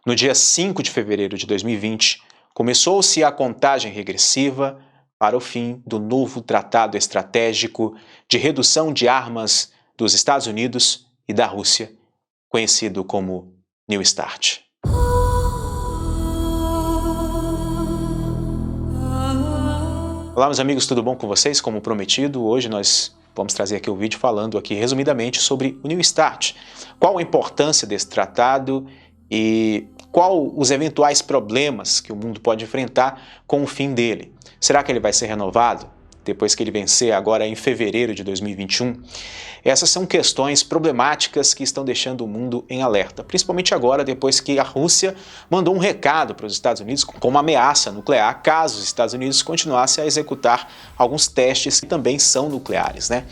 No dia 5 de fevereiro de 2020, começou-se a contagem regressiva para o fim do novo Tratado Estratégico de Redução de Armas dos Estados Unidos e da Rússia, conhecido como New START. Olá, meus amigos, tudo bom com vocês? Como prometido, hoje nós vamos trazer aqui o vídeo falando aqui resumidamente sobre o New START. Qual a importância desse tratado e qual os eventuais problemas que o mundo pode enfrentar com o fim dele. Será que ele vai ser renovado depois que ele vencer agora em fevereiro de 2021? Essas são questões problemáticas que estão deixando o mundo em alerta, principalmente agora depois que a Rússia mandou um recado para os Estados Unidos com uma ameaça nuclear caso os Estados Unidos continuassem a executar alguns testes que também são nucleares, né?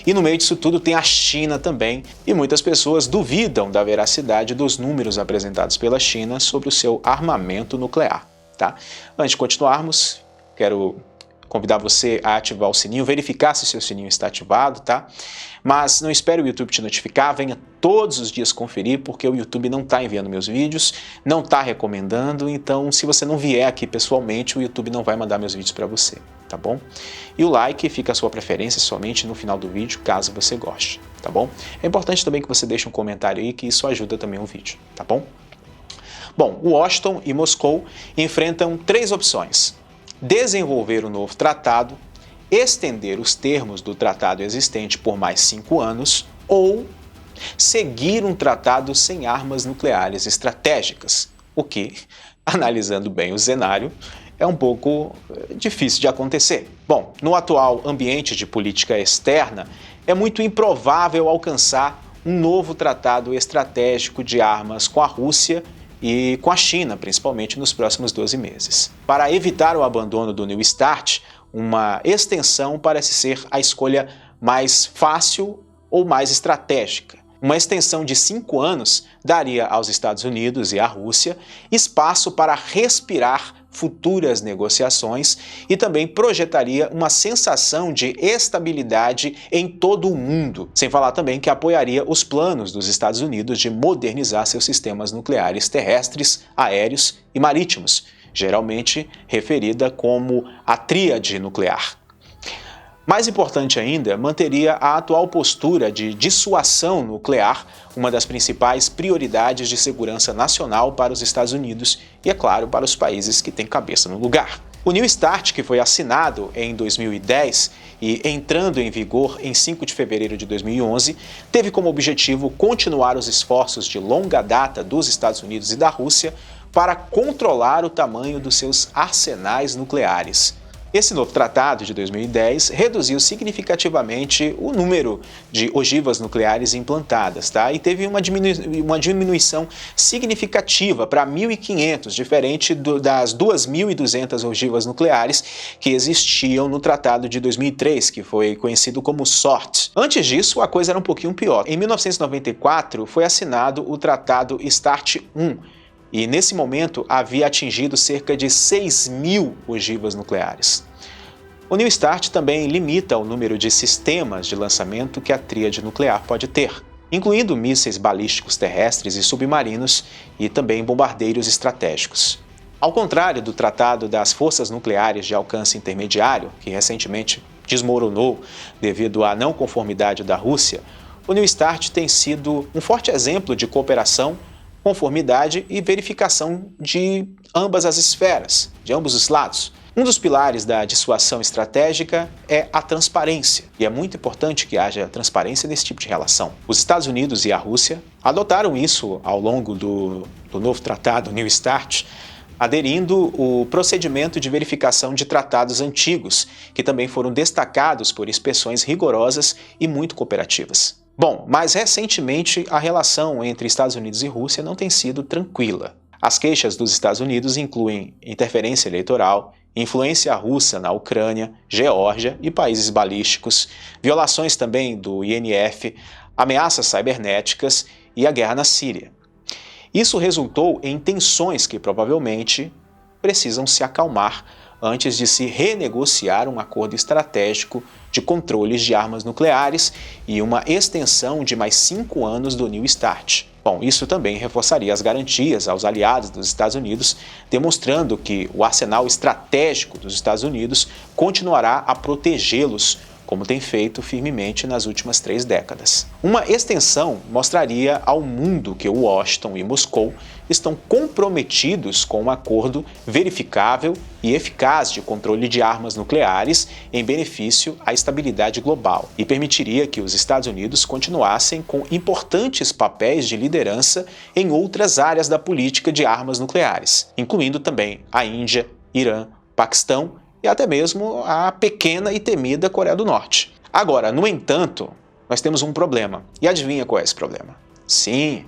E no meio disso tudo tem a China também, e muitas pessoas duvidam da veracidade dos números apresentados pela China sobre o seu armamento nuclear, tá? Antes de continuarmos, quero convidar você a ativar o sininho, verificar se o seu sininho está ativado, tá? Mas não espere o YouTube te notificar, venha todos os dias conferir, porque o YouTube não está enviando meus vídeos, não está recomendando, então se você não vier aqui pessoalmente, o YouTube não vai mandar meus vídeos para você, tá bom? E o like fica a sua preferência somente no final do vídeo, caso você goste, tá bom? É importante também que você deixe um comentário aí, que isso ajuda também o vídeo, tá bom? Bom, Washington e Moscou enfrentam três opções: desenvolver um novo tratado, estender os termos do tratado existente por mais 5 anos ou seguir um tratado sem armas nucleares estratégicas, o que, analisando bem o cenário, é um pouco difícil de acontecer. Bom, no atual ambiente de política externa, é muito improvável alcançar um novo tratado estratégico de armas com a Rússia e com a China, principalmente nos próximos 12 meses. Para evitar o abandono do New START, uma extensão parece ser a escolha mais fácil ou mais estratégica. Uma extensão de 5 anos daria aos Estados Unidos e à Rússia espaço para respirar futuras negociações e também projetaria uma sensação de estabilidade em todo o mundo, sem falar também que apoiaria os planos dos Estados Unidos de modernizar seus sistemas nucleares terrestres, aéreos e marítimos, geralmente referida como a tríade nuclear. Mais importante ainda, manteria a atual postura de dissuasão nuclear, uma das principais prioridades de segurança nacional para os Estados Unidos e, é claro, para os países que têm cabeça no lugar. O New START, que foi assinado em 2010 e entrando em vigor em 5 de fevereiro de 2011, teve como objetivo continuar os esforços de longa data dos Estados Unidos e da Rússia para controlar o tamanho dos seus arsenais nucleares. Esse novo tratado de 2010 reduziu significativamente o número de ogivas nucleares implantadas, tá? E teve uma diminuição significativa para 1.500, diferente das 2.200 ogivas nucleares que existiam no tratado de 2003, que foi conhecido como SORT. Antes disso, a coisa era um pouquinho pior. Em 1994, foi assinado o Tratado START I, e nesse momento havia atingido cerca de 6.000 ogivas nucleares. O New START também limita o número de sistemas de lançamento que a tríade nuclear pode ter, incluindo mísseis balísticos terrestres e submarinos e também bombardeiros estratégicos. Ao contrário do Tratado das Forças Nucleares de Alcance Intermediário, que recentemente desmoronou devido à não conformidade da Rússia, o New START tem sido um forte exemplo de cooperação, conformidade e verificação de ambas as esferas, de ambos os lados. Um dos pilares da dissuasão estratégica é a transparência, e é muito importante que haja transparência nesse tipo de relação. Os Estados Unidos e a Rússia adotaram isso ao longo do novo tratado New START, aderindo o procedimento de verificação de tratados antigos, que também foram destacados por inspeções rigorosas e muito cooperativas. Bom, mas recentemente a relação entre Estados Unidos e Rússia não tem sido tranquila. As queixas dos Estados Unidos incluem interferência eleitoral, influência russa na Ucrânia, Geórgia e países balísticos, violações também do INF, ameaças cibernéticas e a guerra na Síria. Isso resultou em tensões que provavelmente precisam se acalmar antes de se renegociar um acordo estratégico de controles de armas nucleares e uma extensão de mais 5 anos do New START. Bom, isso também reforçaria as garantias aos aliados dos Estados Unidos, demonstrando que o arsenal estratégico dos Estados Unidos continuará a protegê-los, como tem feito firmemente nas últimas 3 décadas. Uma extensão mostraria ao mundo que Washington e Moscou estão comprometidos com um acordo verificável e eficaz de controle de armas nucleares em benefício à estabilidade global e permitiria que os Estados Unidos continuassem com importantes papéis de liderança em outras áreas da política de armas nucleares, incluindo também a Índia, Irã, Paquistão e até mesmo a pequena e temida Coreia do Norte. Agora, no entanto, nós temos um problema. E adivinha qual é esse problema? Sim,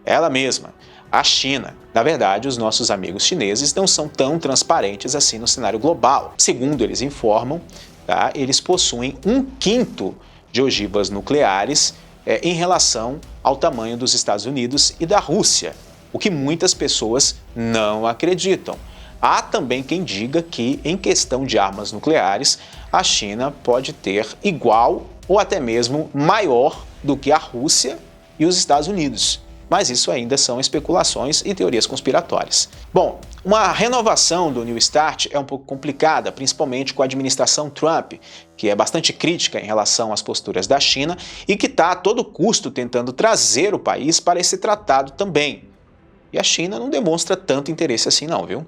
ela mesma, a China. Na verdade, os nossos amigos chineses não são tão transparentes assim no cenário global. Segundo eles informam, eles possuem 1/5 de ogivas nucleares em relação ao tamanho dos Estados Unidos e da Rússia, o que muitas pessoas não acreditam. Há também quem diga que, em questão de armas nucleares, a China pode ter igual ou até mesmo maior do que a Rússia e os Estados Unidos. Mas isso ainda são especulações e teorias conspiratórias. Bom, uma renovação do New START é um pouco complicada, principalmente com a administração Trump, que é bastante crítica em relação às posturas da China e que está a todo custo tentando trazer o país para esse tratado também. E a China não demonstra tanto interesse assim não, viu?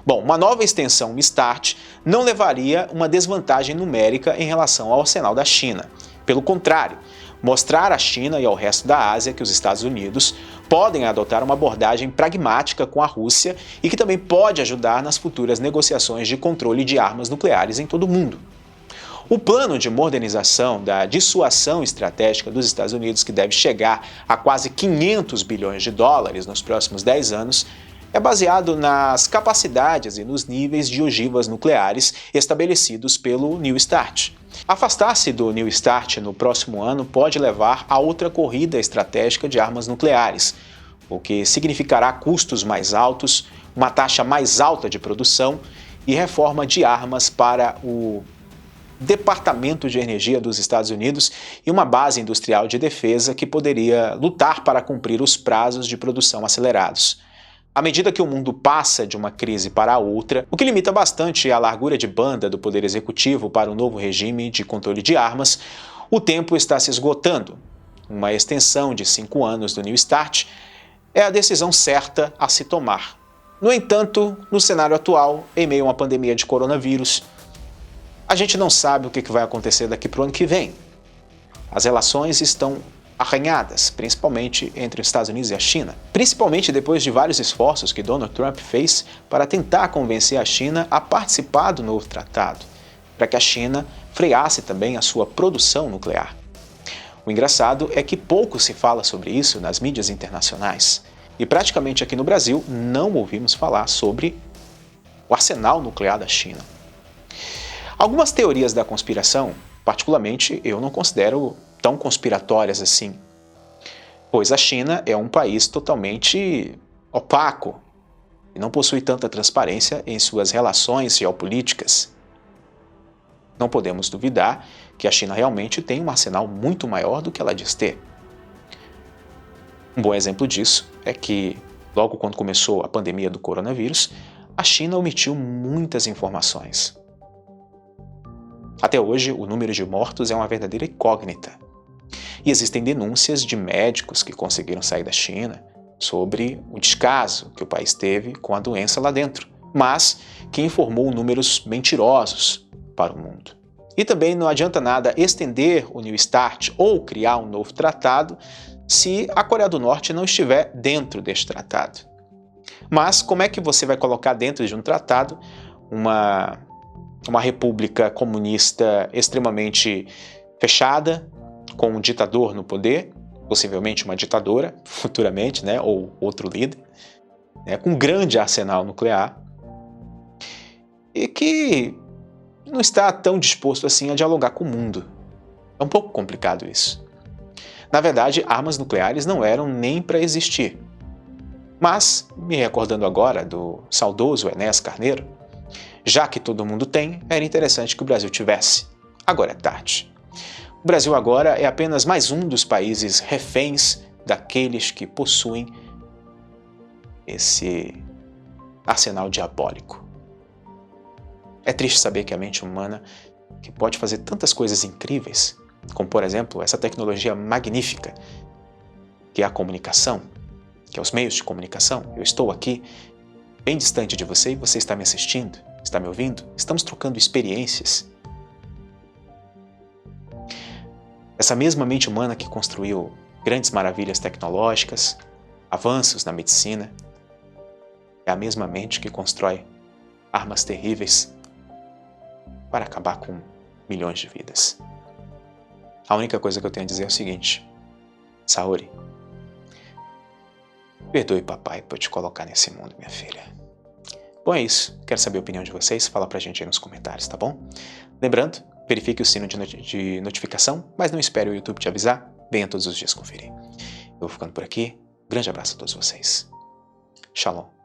Bom, uma nova extensão START não levaria uma desvantagem numérica em relação ao arsenal da China. Pelo contrário, mostrar à China e ao resto da Ásia que os Estados Unidos podem adotar uma abordagem pragmática com a Rússia e que também pode ajudar nas futuras negociações de controle de armas nucleares em todo o mundo. O plano de modernização da dissuasão estratégica dos Estados Unidos, que deve chegar a quase 500 bilhões de dólares nos próximos 10 anos, é baseado nas capacidades e nos níveis de ogivas nucleares estabelecidos pelo New START. Afastar-se do New START no próximo ano pode levar a outra corrida estratégica de armas nucleares, o que significará custos mais altos, uma taxa mais alta de produção e reforma de armas para o Departamento de Energia dos Estados Unidos e uma base industrial de defesa que poderia lutar para cumprir os prazos de produção acelerados. À medida que o mundo passa de uma crise para a outra, o que limita bastante a largura de banda do Poder Executivo para o novo regime de controle de armas, o tempo está se esgotando. Uma extensão de 5 anos do New START é a decisão certa a se tomar. No entanto, no cenário atual, em meio a uma pandemia de coronavírus, a gente não sabe o que vai acontecer daqui para o ano que vem. As relações estão arranhadas, principalmente entre os Estados Unidos e a China, principalmente depois de vários esforços que Donald Trump fez para tentar convencer a China a participar do novo tratado, para que a China freasse também a sua produção nuclear. O engraçado é que pouco se fala sobre isso nas mídias internacionais, e praticamente aqui no Brasil não ouvimos falar sobre o arsenal nuclear da China. Algumas teorias da conspiração, particularmente, eu não considero tão conspiratórias assim, pois a China é um país totalmente opaco e não possui tanta transparência em suas relações geopolíticas. Não podemos duvidar que a China realmente tem um arsenal muito maior do que ela diz ter. Um bom exemplo disso é que, logo quando começou a pandemia do coronavírus, a China omitiu muitas informações. Até hoje, o número de mortos é uma verdadeira incógnita. E existem denúncias de médicos que conseguiram sair da China sobre o descaso que o país teve com a doença lá dentro, mas que informou números mentirosos para o mundo. E também não adianta nada estender o New START ou criar um novo tratado se a Coreia do Norte não estiver dentro deste tratado. Mas como é que você vai colocar dentro de um tratado uma república comunista extremamente fechada, com um ditador no poder, possivelmente uma ditadora, futuramente, ou outro líder, com um grande arsenal nuclear, e que não está tão disposto assim a dialogar com o mundo. É um pouco complicado isso. Na verdade, armas nucleares não eram nem para existir. Mas, me recordando agora do saudoso Enéas Carneiro, já que todo mundo tem, era interessante que o Brasil tivesse. Agora é tarde. O Brasil agora é apenas mais um dos países reféns daqueles que possuem esse arsenal diabólico. É triste saber que a mente humana, que pode fazer tantas coisas incríveis, como por exemplo essa tecnologia magnífica que é a comunicação, que é os meios de comunicação. Eu estou aqui bem distante de você e você está me assistindo, está me ouvindo, estamos trocando experiências. Essa mesma mente humana que construiu grandes maravilhas tecnológicas, avanços na medicina, é a mesma mente que constrói armas terríveis para acabar com milhões de vidas. A única coisa que eu tenho a dizer é o seguinte: Saori, perdoe papai por te colocar nesse mundo, minha filha. Bom, é isso. Quero saber a opinião de vocês. Fala pra gente aí nos comentários, tá bom? Lembrando, verifique o sino de notificação, mas não espere o YouTube te avisar. Venha todos os dias conferir. Eu vou ficando por aqui. Grande abraço a todos vocês. Shalom.